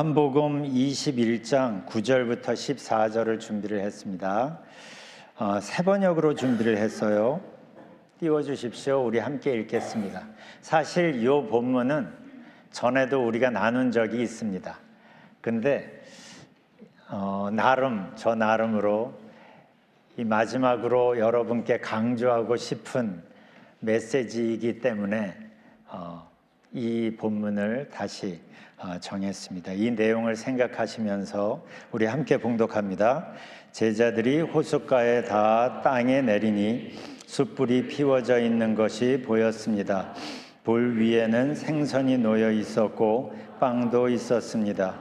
요한복음 21장 9절부터 14절을 준비를 했습니다. 세 번역으로 준비를 했어요. 띄워주십시오. 우리 함께 읽겠습니다. 사실 이 본문은 전에도 우리가 나눈 적이 있습니다. 근데 저 나름으로 이 마지막으로 여러분께 강조하고 싶은 메시지이기 때문에 이 본문을 다시 정했습니다. 이 내용을 생각하시면서 우리 함께 봉독합니다. 제자들이 호숫가에 닿아 땅에 내리니 숯불이 피워져 있는 것이 보였습니다. 불 위에는 생선이 놓여 있었고 빵도 있었습니다.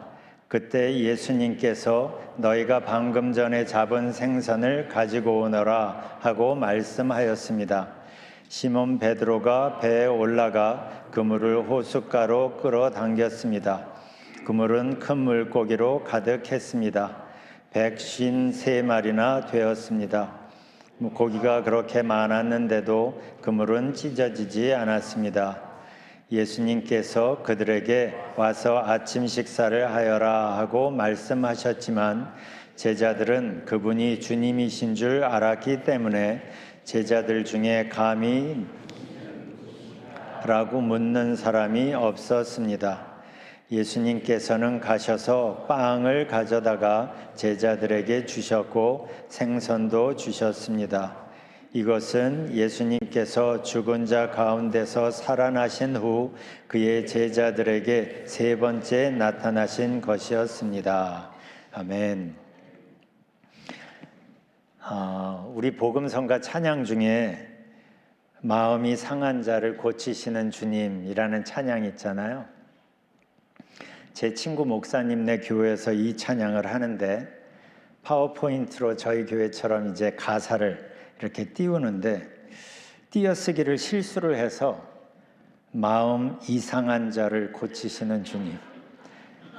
그때 예수님께서 너희가 방금 전에 잡은 생선을 가지고 오너라 하고 말씀하였습니다. 시몬 베드로가 배에 올라가 그물을 호숫가로 끌어당겼습니다. 그물은 큰 물고기로 가득했습니다. 153마리나 되었습니다. 고기가 그렇게 많았는데도 그물은 찢어지지 않았습니다. 예수님께서 그들에게 와서 아침 식사를 하여라 하고 말씀하셨지만 제자들은 그분이 주님이신 줄 알았기 때문에 제자들 중에 감히 라고 묻는 사람이 없었습니다. 예수님께서는 가셔서 빵을 가져다가 제자들에게 주셨고 생선도 주셨습니다. 이것은 예수님께서 죽은 자 가운데서 살아나신 후 그의 제자들에게 세 번째 나타나신 것이었습니다. 아멘. 우리 복음성가 찬양 중에 마음이 상한 자를 고치시는 주님이라는 찬양 있잖아요. 제 친구 목사님네 교회에서 이 찬양을 하는데 파워포인트로 저희 교회처럼 이제 가사를 이렇게 띄우는데 띄어쓰기를 실수를 해서 마음 이상한 자를 고치시는 주님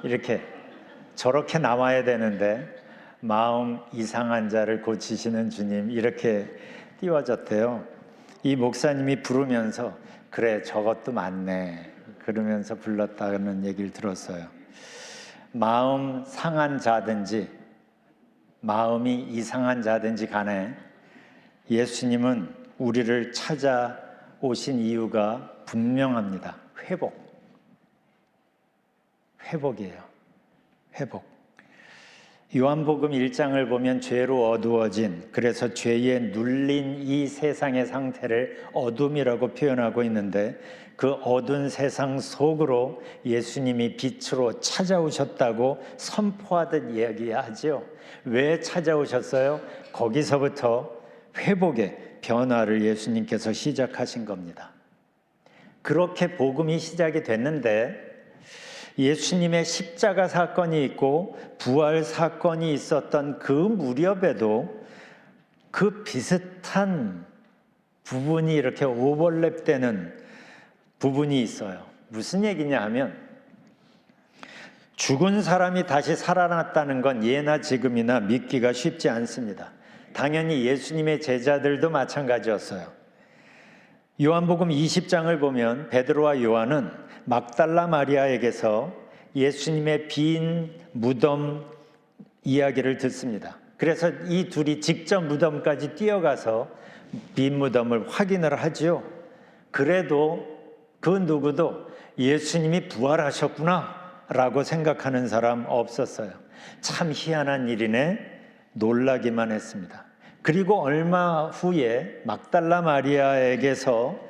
이렇게 저렇게 나와야 되는데 마음 이상한 자를 고치시는 주님 이렇게 띄워졌대요. 이 목사님이 부르면서 그래 저것도 맞네 그러면서 불렀다는 얘기를 들었어요. 마음 상한 자든지 마음이 이상한 자든지 간에 예수님은 우리를 찾아오신 이유가 분명합니다. 회복이에요. 회복. 요한복음 1장을 보면 죄로 어두워진, 그래서 죄에 눌린 이 세상의 상태를 어둠이라고 표현하고 있는데 그 어두운 세상 속으로 예수님이 빛으로 찾아오셨다고 선포하듯 이야기하죠. 왜 찾아오셨어요? 거기서부터 회복의 변화를 예수님께서 시작하신 겁니다. 그렇게 복음이 시작이 됐는데 예수님의 십자가 사건이 있고 부활 사건이 있었던 그 무렵에도 그 비슷한 부분이 이렇게 오버랩되는 부분이 있어요. 무슨 얘기냐 하면 죽은 사람이 다시 살아났다는 건 예나 지금이나 믿기가 쉽지 않습니다. 당연히 예수님의 제자들도 마찬가지였어요. 요한복음 20장을 보면 베드로와 요한은 막달라 마리아에게서 예수님의 빈 무덤 이야기를 듣습니다. 그래서 이 둘이 직접 무덤까지 뛰어가서 빈 무덤을 확인을 하죠. 그래도 그 누구도 예수님이 부활하셨구나 라고 생각하는 사람 없었어요. 참 희한한 일이네 놀라기만 했습니다. 그리고 얼마 후에 막달라 마리아에게서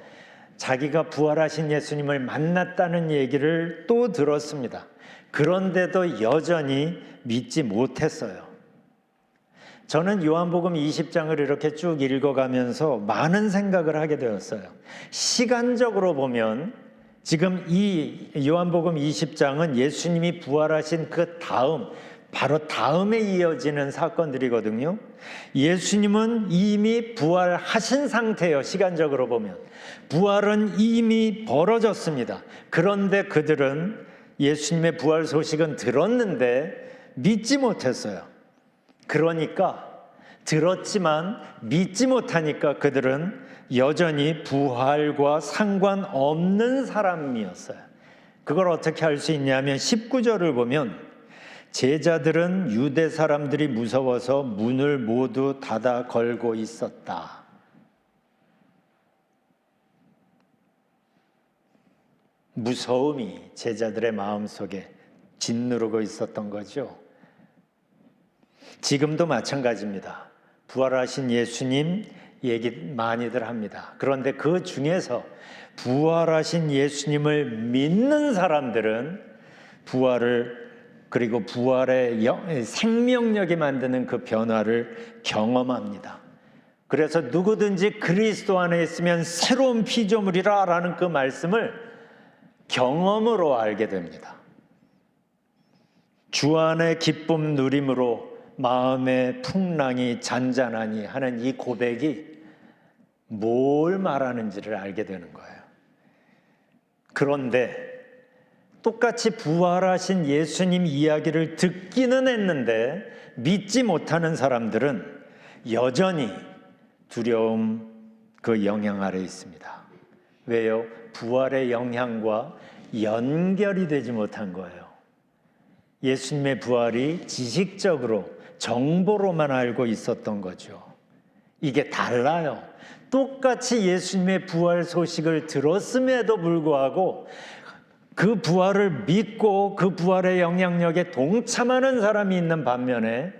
자기가 부활하신 예수님을 만났다는 얘기를 또 들었습니다. 그런데도 여전히 믿지 못했어요. 저는 요한복음 20장을 이렇게 쭉 읽어가면서 많은 생각을 하게 되었어요. 시간적으로 보면 지금 이 요한복음 20장은 예수님이 부활하신 그 다음 바로 다음에 이어지는 사건들이거든요. 예수님은 이미 부활하신 상태예요. 시간적으로 보면 부활은 이미 벌어졌습니다. 그런데 그들은 예수님의 부활 소식은 들었는데 믿지 못했어요. 그러니까 들었지만 믿지 못하니까 그들은 여전히 부활과 상관없는 사람이었어요. 그걸 어떻게 알 수 있냐면 19절을 보면 제자들은 유대 사람들이 무서워서 문을 모두 닫아 걸고 있었다. 무서움이 제자들의 마음속에 짓누르고 있었던 거죠. 지금도 마찬가지입니다. 부활하신 예수님 얘기 많이들 합니다. 그런데 그 중에서 부활하신 예수님을 믿는 사람들은 부활을, 그리고 부활의 생명력이 만드는 그 변화를 경험합니다. 그래서 누구든지 그리스도 안에 있으면 새로운 피조물이라 라는 그 말씀을 경험으로 알게 됩니다. 주 안의 기쁨 누림으로 마음의 풍랑이 잔잔하니 하는 이 고백이 뭘 말하는지를 알게 되는 거예요. 그런데 똑같이 부활하신 예수님 이야기를 듣기는 했는데 믿지 못하는 사람들은 여전히 두려움 그 영향 아래 있습니다. 왜요? 부활의 영향과 연결이 되지 못한 거예요. 예수님의 부활이 지식적으로 정보로만 알고 있었던 거죠. 이게 달라요. 똑같이 예수님의 부활 소식을 들었음에도 불구하고 그 부활을 믿고 그 부활의 영향력에 동참하는 사람이 있는 반면에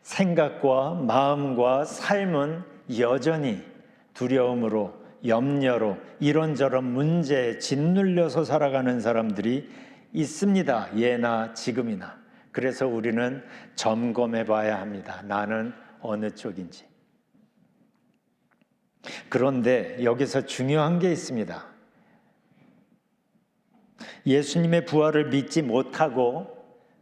생각과 마음과 삶은 여전히 두려움으로, 염려로, 이런저런 문제에 짓눌려서 살아가는 사람들이 있습니다. 예나 지금이나. 그래서 우리는 점검해 봐야 합니다. 나는 어느 쪽인지. 그런데 여기서 중요한 게 있습니다. 예수님의 부활을 믿지 못하고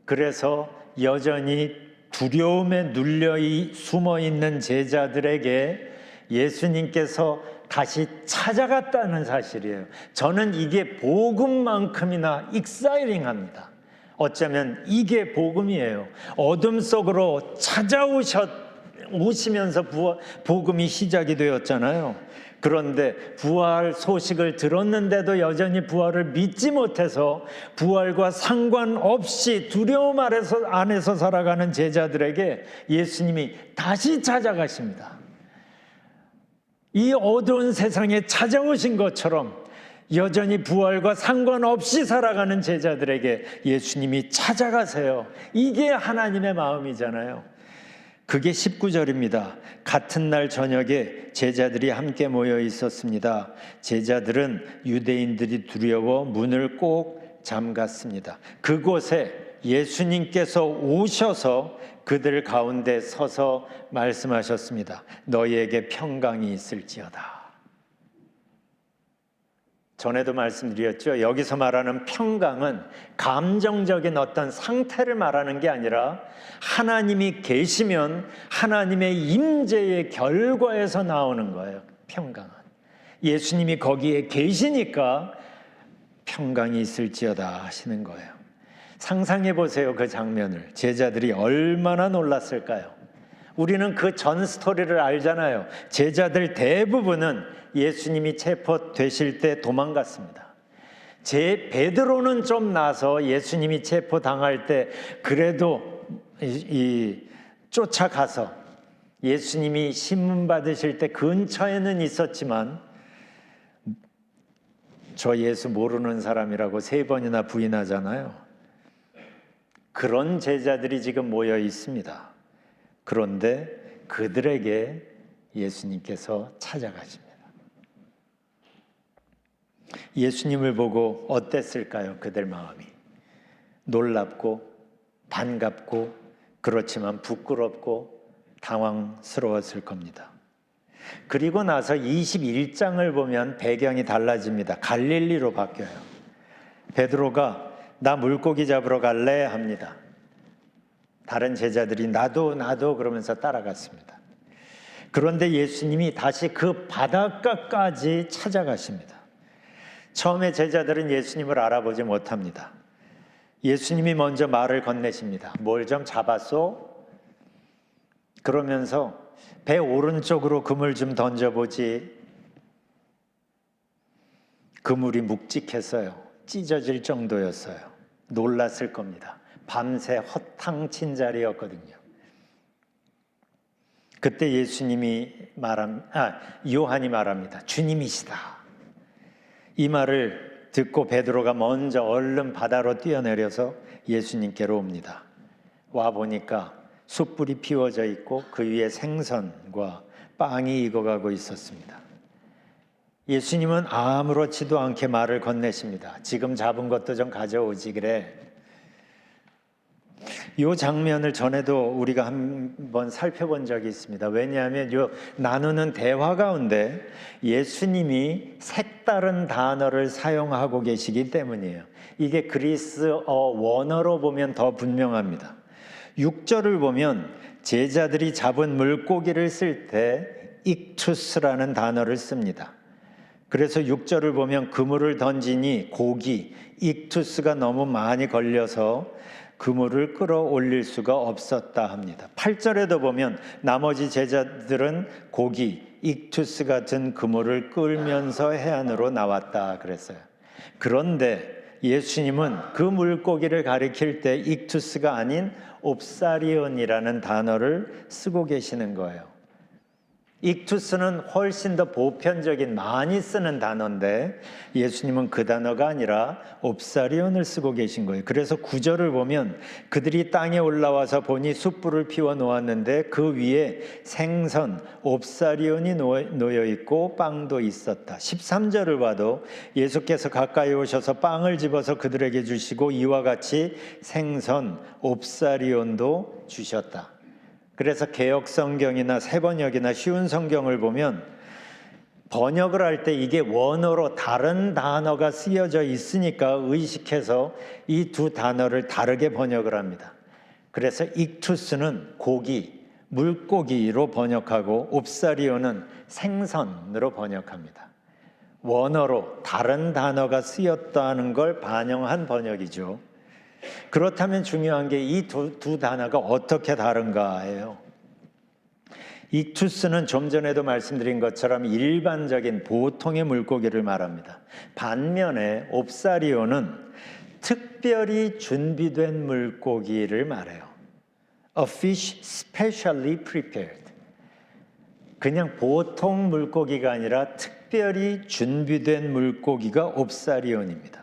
그래서 여전히 두려움에 눌려 숨어 있는 제자들에게 예수님께서 다시 찾아갔다는 사실이에요. 저는 이게 복음만큼이나 익사이링합니다. 어쩌면 이게 복음이에요. 어둠 속으로 오시면서 복음이 시작이 되었잖아요. 그런데 부활 소식을 들었는데도 여전히 부활을 믿지 못해서 부활과 상관없이 두려움 안에서 살아가는 제자들에게 예수님이 다시 찾아가십니다. 이 어두운 세상에 찾아오신 것처럼 여전히 부활과 상관없이 살아가는 제자들에게 예수님이 찾아가세요. 이게 하나님의 마음이잖아요. 그게 19절입니다. 같은 날 저녁에 제자들이 함께 모여 있었습니다. 제자들은 유대인들이 두려워 문을 꼭 잠갔습니다. 그곳에 예수님께서 오셔서 그들 가운데 서서 말씀하셨습니다. 너희에게 평강이 있을지어다. 전에도 말씀드렸죠. 여기서 말하는 평강은 감정적인 어떤 상태를 말하는 게 아니라 하나님이 계시면 하나님의 임재의 결과에서 나오는 거예요. 평강은. 예수님이 거기에 계시니까 평강이 있을지어다 하시는 거예요. 상상해 보세요. 그 장면을. 제자들이 얼마나 놀랐을까요? 우리는 그 전 스토리를 알잖아요. 제자들 대부분은 예수님이 체포되실 때 도망갔습니다. 베드로는 좀 나서 예수님이 체포당할 때 그래도 쫓아가서 예수님이 신문 받으실 때 근처에는 있었지만 저 예수 모르는 사람이라고 3번이나 부인하잖아요. 그런 제자들이 지금 모여 있습니다. 그런데 그들에게 예수님께서 찾아가십니다. 예수님을 보고 어땠을까요? 그들 마음이 놀랍고 반갑고 그렇지만 부끄럽고 당황스러웠을 겁니다. 그리고 나서 21장을 보면 배경이 달라집니다. 갈릴리로 바뀌어요. 베드로가 나 물고기 잡으러 갈래 합니다. 다른 제자들이 나도 그러면서 따라갔습니다. 그런데 예수님이 다시 그 바닷가까지 찾아가십니다. 처음에 제자들은 예수님을 알아보지 못합니다. 예수님이 먼저 말을 건네십니다. 뭘 좀 잡았소? 그러면서 배 오른쪽으로 그물 좀 던져보지. 그물이 묵직했어요. 찢어질 정도였어요. 놀랐을 겁니다. 밤새 허탕친 자리였거든요. 그때 요한이 말합니다. 주님이시다. 이 말을 듣고 베드로가 먼저 얼른 바다로 뛰어내려서 예수님께로 옵니다. 와 보니까 숯불이 피워져 있고 그 위에 생선과 빵이 익어가고 있었습니다. 예수님은 아무렇지도 않게 말을 건네십니다. 지금 잡은 것도 좀 가져오지 그래. 이 장면을 전에도 우리가 한번 살펴본 적이 있습니다. 왜냐하면 이 나누는 대화 가운데 예수님이 색다른 단어를 사용하고 계시기 때문이에요. 이게 그리스어 원어로 보면 더 분명합니다. 6절을 보면 제자들이 잡은 물고기를 쓸 때 익투스라는 단어를 씁니다. 그래서 6절을 보면 그물을 던지니 고기, 익투스가 너무 많이 걸려서 그물을 끌어올릴 수가 없었다 합니다. 8절에도 보면 나머지 제자들은 고기, 익투스 같은 그물을 끌면서 해안으로 나왔다 그랬어요. 그런데 예수님은 그 물고기를 가리킬 때 익투스가 아닌 옵사리온이라는 단어를 쓰고 계시는 거예요. 익투스는 훨씬 더 보편적인 많이 쓰는 단어인데 예수님은 그 단어가 아니라 옵사리온을 쓰고 계신 거예요. 그래서 9절을 보면 그들이 땅에 올라와서 보니 숯불을 피워 놓았는데 그 위에 생선 옵사리온이 놓여 있고 빵도 있었다. 13절을 봐도 예수께서 가까이 오셔서 빵을 집어서 그들에게 주시고 이와 같이 생선 옵사리온도 주셨다. 그래서 개역성경이나 새번역이나 쉬운 성경을 보면 번역을 할 때 이게 원어로 다른 단어가 쓰여져 있으니까 의식해서 이 두 단어를 다르게 번역을 합니다. 그래서 익투스는 고기, 물고기로 번역하고 옵사리온은 생선으로 번역합니다. 원어로 다른 단어가 쓰였다는 걸 반영한 번역이죠. 그렇다면 중요한 게 이 두 단어가 어떻게 다른가예요. 익투스는 좀 전에도 말씀드린 것처럼 일반적인 보통의 물고기를 말합니다. 반면에 옵사리온은 특별히 준비된 물고기를 말해요. A fish specially prepared. 그냥 보통 물고기가 아니라 특별히 준비된 물고기가 옵사리온입니다.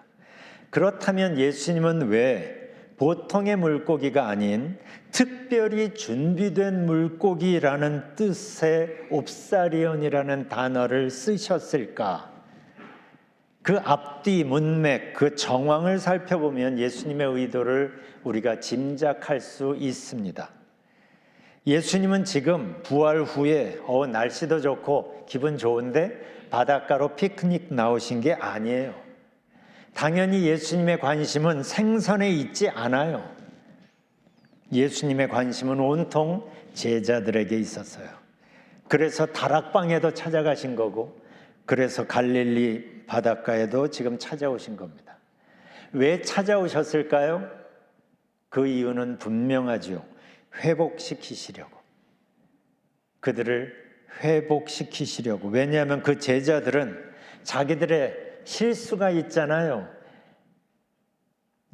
그렇다면 예수님은 왜 보통의 물고기가 아닌 특별히 준비된 물고기라는 뜻의 옵사리온이라는 단어를 쓰셨을까? 그 앞뒤 문맥, 그 정황을 살펴보면 예수님의 의도를 우리가 짐작할 수 있습니다. 예수님은 지금 부활 후에 날씨도 좋고 기분 좋은데 바닷가로 피크닉 나오신 게 아니에요. 당연히 예수님의 관심은 생선에 있지 않아요. 예수님의 관심은 온통 제자들에게 있었어요. 그래서 다락방에도 찾아가신 거고, 그래서 갈릴리 바닷가에도 지금 찾아오신 겁니다. 왜 찾아오셨을까요? 그 이유는 분명하죠. 회복시키시려고. 그들을 회복시키시려고. 왜냐하면 그 제자들은 자기들의 실수가 있잖아요.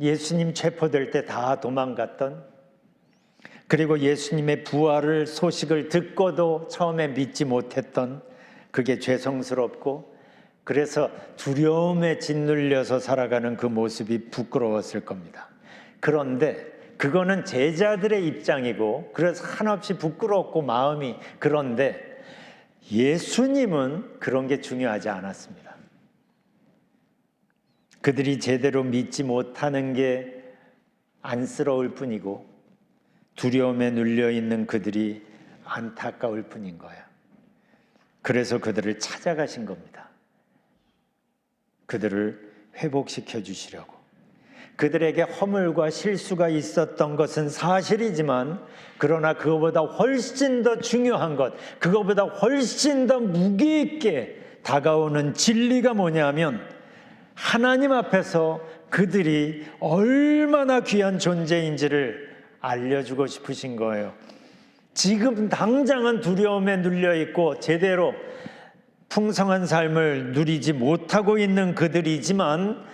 예수님 체포될 때 다 도망갔던, 그리고 예수님의 부활을 소식을 듣고도 처음에 믿지 못했던, 그게 죄송스럽고 그래서 두려움에 짓눌려서 살아가는 그 모습이 부끄러웠을 겁니다. 그런데 그거는 제자들의 입장이고 그래서 한없이 부끄럽고 마음이, 그런데 예수님은 그런 게 중요하지 않았습니다. 그들이 제대로 믿지 못하는 게 안쓰러울 뿐이고 두려움에 눌려있는 그들이 안타까울 뿐인 거예요. 그래서 그들을 찾아가신 겁니다. 그들을 회복시켜 주시려고. 그들에게 허물과 실수가 있었던 것은 사실이지만 그러나 그거보다 훨씬 더 중요한 것, 그거보다 훨씬 더 무게 있게 다가오는 진리가 뭐냐면 하나님 앞에서 그들이 얼마나 귀한 존재인지를 알려주고 싶으신 거예요. 지금 당장은 두려움에 눌려있고 제대로 풍성한 삶을 누리지 못하고 있는 그들이지만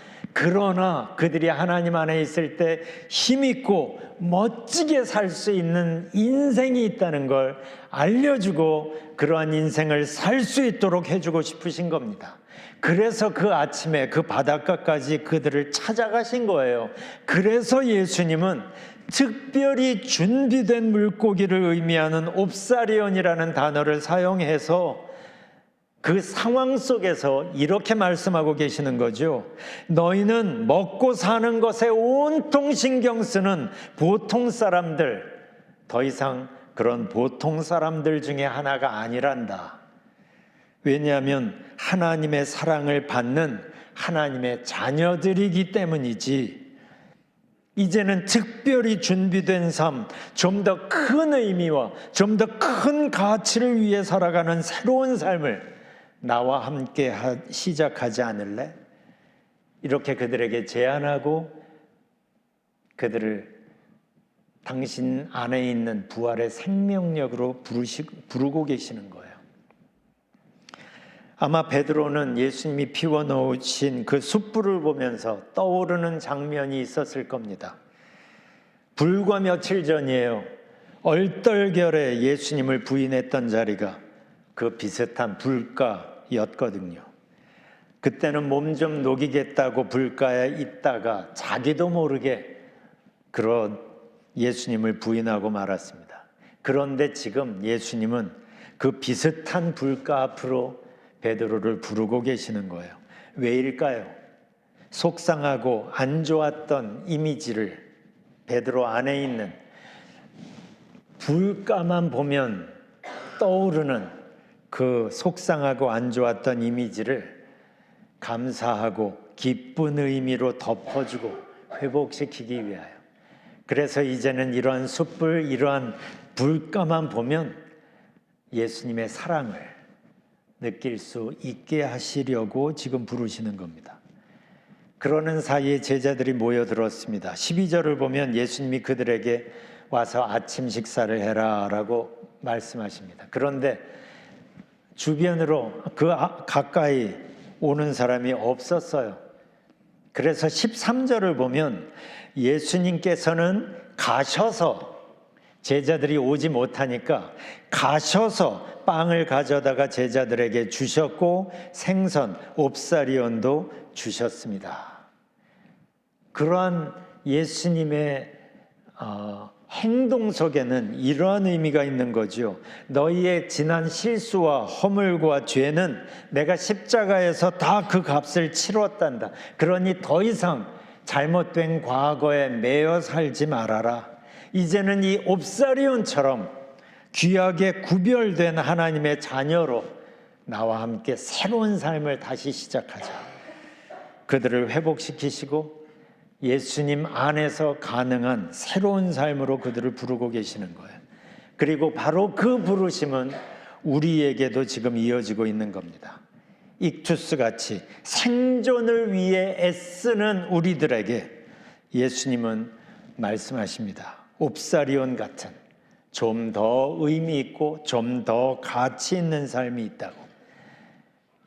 그러나 그들이 하나님 안에 있을 때 힘있고 멋지게 살 수 있는 인생이 있다는 걸 알려주고 그러한 인생을 살 수 있도록 해주고 싶으신 겁니다. 그래서 그 아침에 그 바닷가까지 그들을 찾아가신 거예요. 그래서 예수님은 특별히 준비된 물고기를 의미하는 옵사리온이라는 단어를 사용해서 그 상황 속에서 이렇게 말씀하고 계시는 거죠. 너희는 먹고 사는 것에 온통 신경 쓰는 보통 사람들, 더 이상 그런 보통 사람들 중에 하나가 아니란다. 왜냐하면 하나님의 사랑을 받는 하나님의 자녀들이기 때문이지. 이제는 특별히 준비된 삶, 좀 더 큰 의미와 좀 더 큰 가치를 위해 살아가는 새로운 삶을 나와 함께 시작하지 않을래? 이렇게 그들에게 제안하고 그들을 당신 안에 있는 부활의 생명력으로 부르고 계시는 거예요. 아마 베드로는 예수님이 피워놓으신 그 숯불을 보면서 떠오르는 장면이 있었을 겁니다. 불과 며칠 전이에요. 얼떨결에 예수님을 부인했던 자리가 그 비슷한 불가였거든요. 그때는 몸 좀 녹이겠다고 불가에 있다가 자기도 모르게 그런 예수님을 부인하고 말았습니다. 그런데 지금 예수님은 그 비슷한 불가 앞으로 베드로를 부르고 계시는 거예요. 왜일까요? 속상하고 안 좋았던 이미지를 베드로 안에 있는 불가만 보면 떠오르는 그 속상하고 안 좋았던 이미지를 감사하고 기쁜 의미로 덮어주고 회복시키기 위하여. 그래서 이제는 이러한 숯불, 이러한 불가만 보면 예수님의 사랑을 느낄 수 있게 하시려고 지금 부르시는 겁니다. 그러는 사이에 제자들이 모여들었습니다. 12절을 보면 예수님이 그들에게 와서 아침 식사를 해라 라고 말씀하십니다. 그런데 주변으로 그 가까이 오는 사람이 없었어요. 그래서 13절을 보면 예수님께서는 가셔서, 제자들이 오지 못하니까 가셔서 빵을 가져다가 제자들에게 주셨고 생선, 옵사리온도 주셨습니다. 그러한 예수님의 행동 속에는 이러한 의미가 있는 거죠. 너희의 지난 실수와 허물과 죄는 내가 십자가에서 다 그 값을 치렀단다. 그러니 더 이상 잘못된 과거에 매여 살지 말아라. 이제는 이 옵사리온처럼 귀하게 구별된 하나님의 자녀로 나와 함께 새로운 삶을 다시 시작하자. 그들을 회복시키시고 예수님 안에서 가능한 새로운 삶으로 그들을 부르고 계시는 거예요. 그리고 바로 그 부르심은 우리에게도 지금 이어지고 있는 겁니다. 익투스 같이 생존을 위해 애쓰는 우리들에게 예수님은 말씀하십니다. 옵사리온 같은 좀 더 의미 있고 좀 더 가치 있는 삶이 있다고.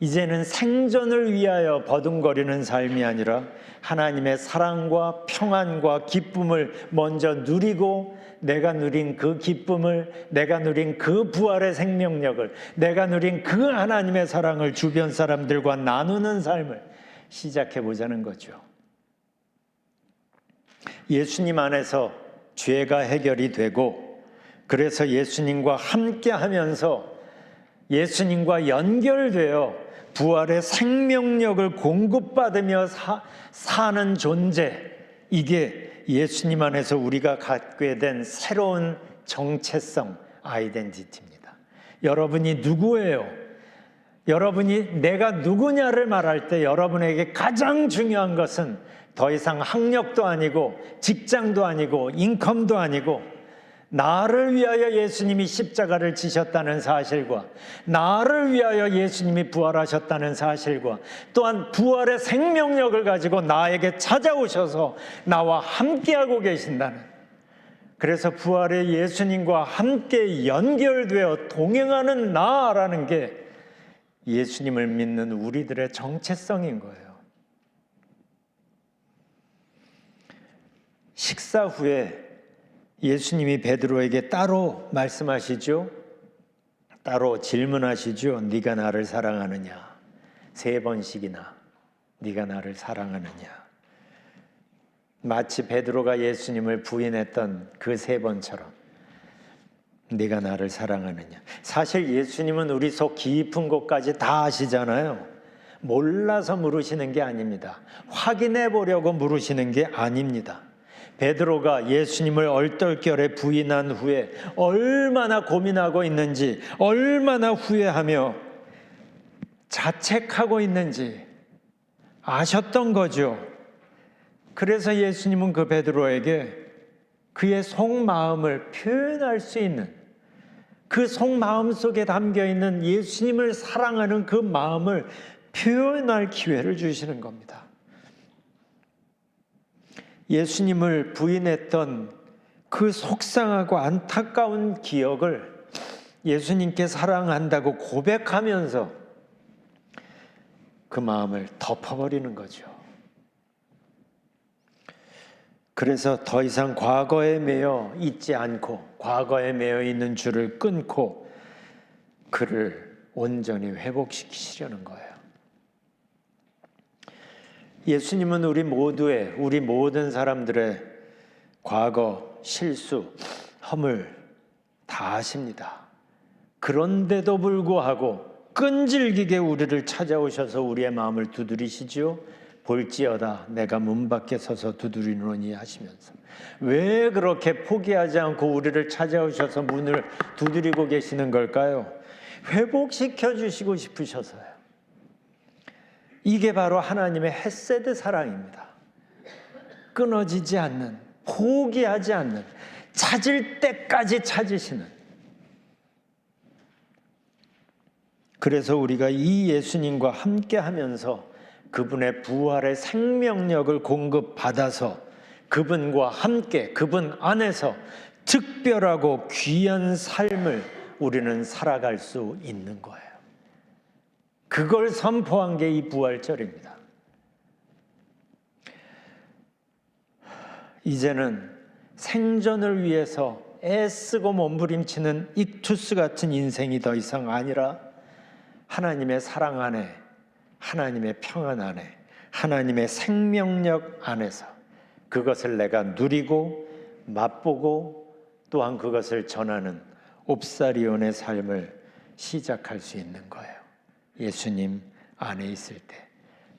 이제는 생존을 위하여 버둥거리는 삶이 아니라 하나님의 사랑과 평안과 기쁨을 먼저 누리고 내가 누린 그 기쁨을, 내가 누린 그 부활의 생명력을, 내가 누린 그 하나님의 사랑을 주변 사람들과 나누는 삶을 시작해 보자는 거죠. 예수님 안에서 죄가 해결이 되고 그래서 예수님과 함께 하면서 예수님과 연결되어 부활의 생명력을 공급받으며 사는 존재, 이게 예수님 안에서 우리가 갖게 된 새로운 정체성, 아이덴티티입니다. 여러분이 누구예요? 여러분이 내가 누구냐를 말할 때 여러분에게 가장 중요한 것은 더 이상 학력도 아니고 직장도 아니고 인컴도 아니고 나를 위하여 예수님이 십자가를 지셨다는 사실과 나를 위하여 예수님이 부활하셨다는 사실과 또한 부활의 생명력을 가지고 나에게 찾아오셔서 나와 함께하고 계신다는, 그래서 부활의 예수님과 함께 연결되어 동행하는 나라는 게 예수님을 믿는 우리들의 정체성인 거예요. 식사 후에 예수님이 베드로에게 따로 말씀하시죠. 따로 질문하시죠. 네가 나를 사랑하느냐? 3번씩이나 네가 나를 사랑하느냐? 마치 베드로가 예수님을 부인했던 그 3번처럼 네가 나를 사랑하느냐? 사실 예수님은 우리 속 깊은 곳까지 다 아시잖아요. 몰라서 물으시는 게 아닙니다. 확인해 보려고 물으시는 게 아닙니다. 베드로가 예수님을 얼떨결에 부인한 후에 얼마나 고민하고 있는지, 얼마나 후회하며 자책하고 있는지 아셨던 거죠. 그래서 예수님은 그 베드로에게 그의 속마음을 표현할 수 있는, 그 속마음 속에 담겨있는 예수님을 사랑하는 그 마음을 표현할 기회를 주시는 겁니다. 예수님을 부인했던 그 속상하고 안타까운 기억을 예수님께 사랑한다고 고백하면서 그 마음을 덮어버리는 거죠. 그래서 더 이상 과거에 매여 있지 않고 과거에 매여 있는 줄을 끊고 그를 온전히 회복시키시려는 거예요. 예수님은 우리 모든 사람들의 과거, 실수, 허물 다 아십니다. 그런데도 불구하고 끈질기게 우리를 찾아오셔서 우리의 마음을 두드리시지요. 볼지어다 내가 문 밖에 서서 두드리노니 하시면서 왜 그렇게 포기하지 않고 우리를 찾아오셔서 문을 두드리고 계시는 걸까요? 회복시켜 주시고 싶으셔서요. 이게 바로 하나님의 헤세드 사랑입니다. 끊어지지 않는, 포기하지 않는, 찾을 때까지 찾으시는. 그래서 우리가 이 예수님과 함께 하면서 그분의 부활의 생명력을 공급받아서 그분과 함께, 그분 안에서 특별하고 귀한 삶을 우리는 살아갈 수 있는 거예요. 그걸 선포한 게 이 부활절입니다. 이제는 생존을 위해서 애쓰고 몸부림치는 익투스 같은 인생이 더 이상 아니라 하나님의 사랑 안에, 하나님의 평안 안에, 하나님의 생명력 안에서 그것을 내가 누리고 맛보고 또한 그것을 전하는 옵사리온의 삶을 시작할 수 있는 거예요. 예수님 안에 있을 때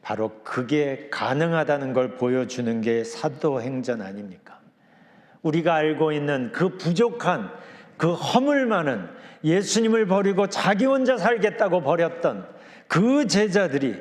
바로 그게 가능하다는 걸 보여주는 게 사도행전 아닙니까? 우리가 알고 있는 그 부족한, 그 허물 많은 예수님을 버리고 자기 혼자 살겠다고 버렸던 그 제자들이,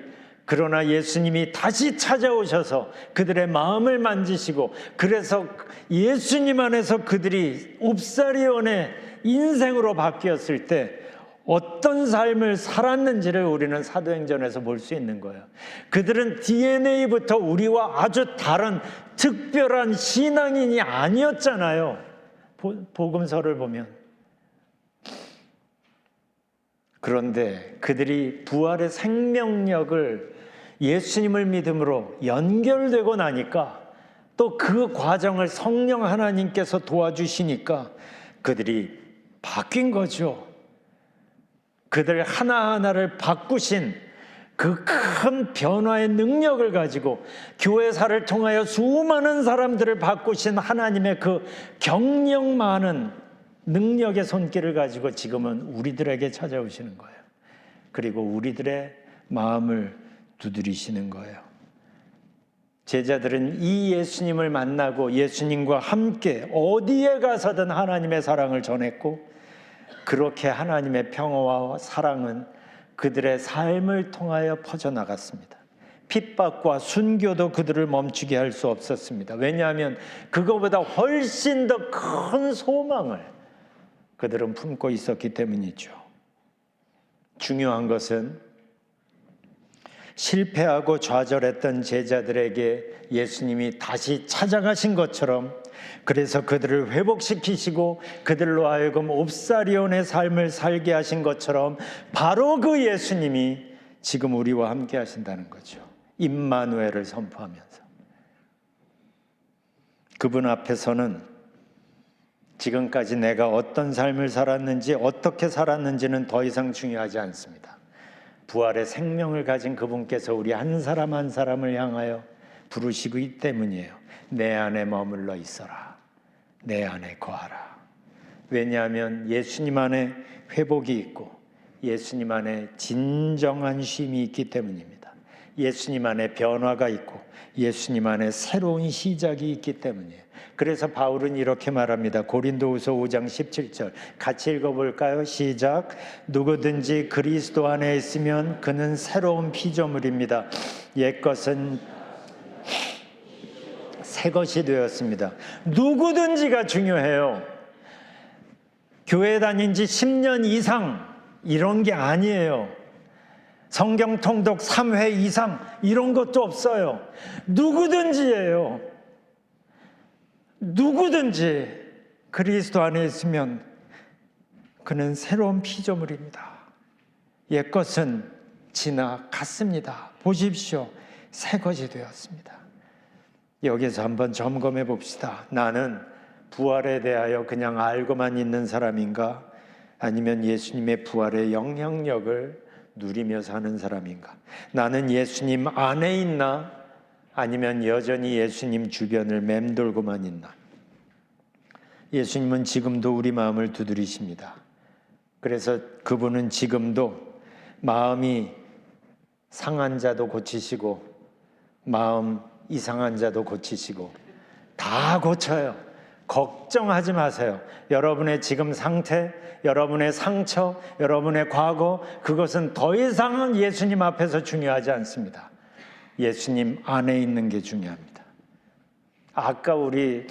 그러나 예수님이 다시 찾아오셔서 그들의 마음을 만지시고 그래서 예수님 안에서 그들이 옵사리온의 인생으로 바뀌었을 때 어떤 삶을 살았는지를 우리는 사도행전에서 볼 수 있는 거예요. 그들은 DNA부터 우리와 아주 다른 특별한 신앙인이 아니었잖아요. 복음서를 보면. 그런데 그들이 부활의 생명력을 예수님을 믿음으로 연결되고 나니까 또 그 과정을 성령 하나님께서 도와주시니까 그들이 바뀐 거죠. 그들 하나하나를 바꾸신 그 큰 변화의 능력을 가지고 교회사를 통하여 수많은 사람들을 바꾸신 하나님의 그 경력 많은 능력의 손길을 가지고 지금은 우리들에게 찾아오시는 거예요. 그리고 우리들의 마음을 두드리시는 거예요. 제자들은 이 예수님을 만나고 예수님과 함께 어디에 가서든 하나님의 사랑을 전했고 그렇게 하나님의 평화와 사랑은 그들의 삶을 통하여 퍼져나갔습니다. 핍박과 순교도 그들을 멈추게 할 수 없었습니다. 왜냐하면 그거보다 훨씬 더 큰 소망을 그들은 품고 있었기 때문이죠. 중요한 것은 실패하고 좌절했던 제자들에게 예수님이 다시 찾아가신 것처럼 그래서 그들을 회복시키시고 그들로 하여금 옵사리온의 삶을 살게 하신 것처럼 바로 그 예수님이 지금 우리와 함께 하신다는 거죠. 임마누엘을 선포하면서 그분 앞에서는 지금까지 내가 어떤 삶을 살았는지, 어떻게 살았는지는 더 이상 중요하지 않습니다. 부활의 생명을 가진 그분께서 우리 한 사람 한 사람을 향하여 부르시기 때문이에요. 내 안에 머물러 있어라. 내 안에 거하라. 왜냐하면 예수님 안에 회복이 있고 예수님 안에 진정한 쉼이 있기 때문입니다. 예수님 안에 변화가 있고 예수님 안에 새로운 시작이 있기 때문이에요. 그래서 바울은 이렇게 말합니다. 고린도후서 5장 17절 같이 읽어볼까요? 시작. 누구든지 그리스도 안에 있으면 그는 새로운 피조물입니다. 옛것은 새 것이 되었습니다. 누구든지가 중요해요. 교회 다닌 지 10년 이상 이런 게 아니에요. 성경 통독 3회 이상 이런 것도 없어요. 누구든지예요. 누구든지 그리스도 안에 있으면 그는 새로운 피조물입니다. 옛것은 지나갔습니다. 보십시오. 새 것이 되었습니다. 여기서 한번 점검해 봅시다. 나는 부활에 대하여 그냥 알고만 있는 사람인가? 아니면 예수님의 부활의 영향력을 누리며 사는 사람인가? 나는 예수님 안에 있나? 아니면 여전히 예수님 주변을 맴돌고만 있나? 예수님은 지금도 우리 마음을 두드리십니다. 그래서 그분은 지금도 마음이 상한 자도 고치시고 마음 이상한 자도 고치시고 다 고쳐요. 걱정하지 마세요. 여러분의 지금 상태, 여러분의 상처, 여러분의 과거, 그것은 더 이상은 예수님 앞에서 중요하지 않습니다. 예수님 안에 있는 게 중요합니다. 아까 우리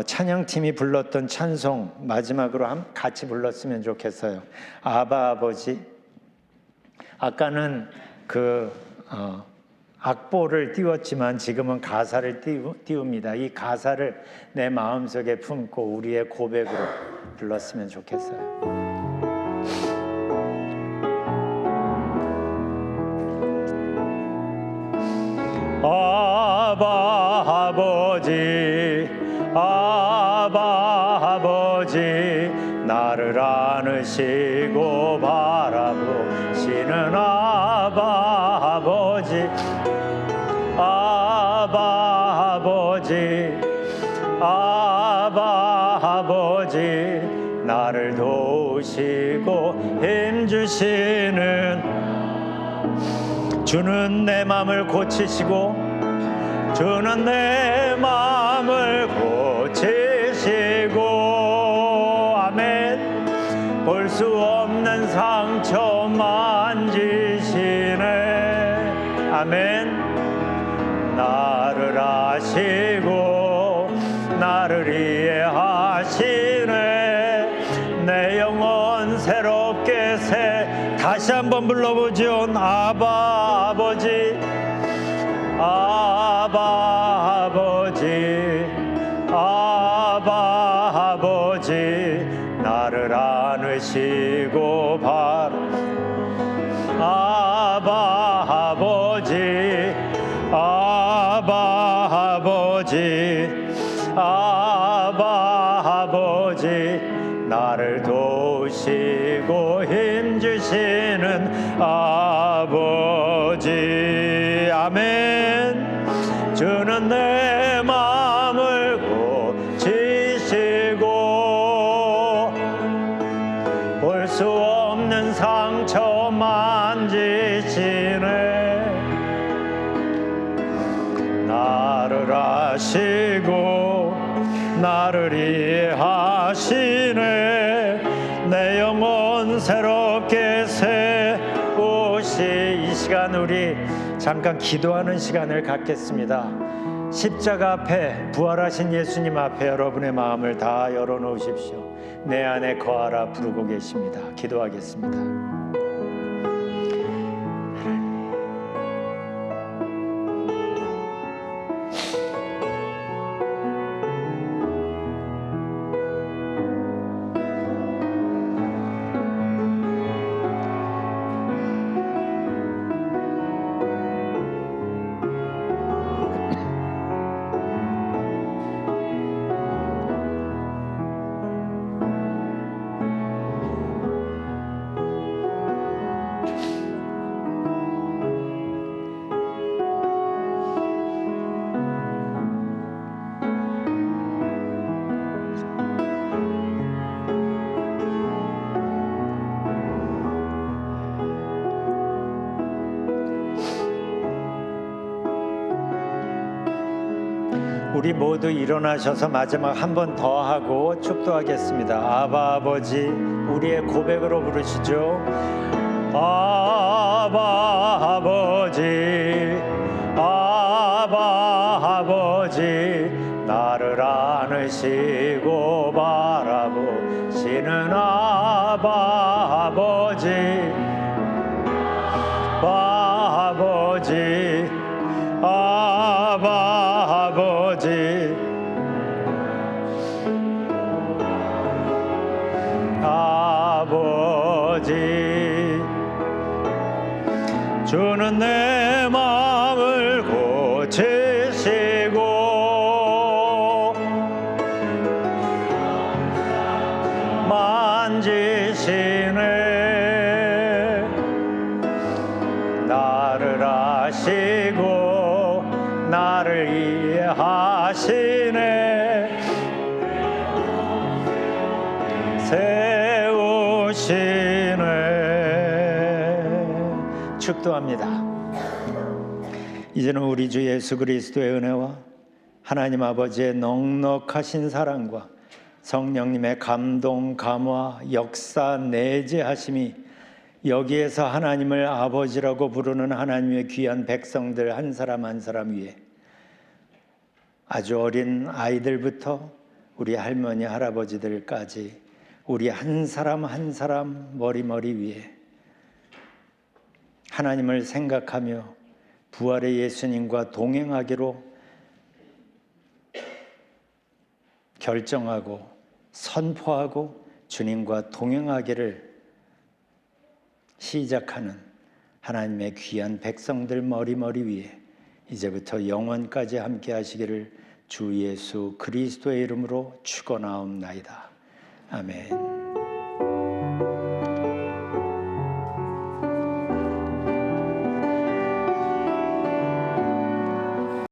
찬양팀이 불렀던 찬송 마지막으로 같이 불렀으면 좋겠어요. 아바 아버지. 아까는 악보를 띄웠지만 지금은 가사를 띄웁니다. 이 가사를 내 마음속에 품고 우리의 고백으로 불렀으면 좋겠어요. 아바 아버지, 아바 아버지, 나를 안으시고 바라보시는 아바 아버지, 아바 아버지, 아바 아버지, 나를 도우시고 힘주시는 주는 내 마음을 고치시고 주는 내 마음을 고치시고 아멘. 볼 수 없는 상처 만지시네 아멘. 나를 아시고 나를 이해하시네. 내 영혼 새롭게 새. 다시 한번 불러보죠. 아바 아버지, 아바 아버지, 아바 아버지, 나를 안으시고 아바 아버지, 아바 아버지, 아바 아버지, 나를 도우시고 힘주시는 아버지 아멘. 주는 내 마음을 고치시고 볼 수 없는 상처 만지시네. 나를 아시고 나를 이해하시네. 내 영혼 새롭게 세우시. 이 시간 우리 잠깐 기도하는 시간을 갖겠습니다. 십자가 앞에 부활하신 예수님 앞에 여러분의 마음을 다 열어놓으십시오. 내 안에 거하라 부르고 계십니다. 기도하겠습니다. 우리 모두 일어나셔서 마지막 한 번 더 하고 축도하겠습니다. 아바 아버지, 우리의 고백으로 부르시죠. 아바 아버지, 아바 아버지, 나를 안으시고 바라보시는 아바 아버지, 아버지, 아바 아버지, 아버지, 주는 내 마음을 고치시고 만지시네. 나를 아시고 나를 이해하시네. 세우시네. 축도합니다. 이제는 우리 주 예수 그리스도의 은혜와 하나님 아버지의 넉넉하신 사랑과 성령님의 감동, 감화, 역사, 내재하심이 여기에서 하나님을 아버지라고 부르는 하나님의 귀한 백성들 한 사람 한 사람 위에, 아주 어린 아이들부터 우리 할머니, 할아버지들까지 우리 한 사람 한 사람 머리 위에 하나님을 생각하며 부활의 예수님과 동행하기로 결정하고 선포하고 주님과 동행하기를 시작하는 하나님의 귀한 백성들 머리 위에 이제부터 영원까지 함께 하시기를 주 예수 그리스도의 이름으로 축원하옵나이다. 아멘.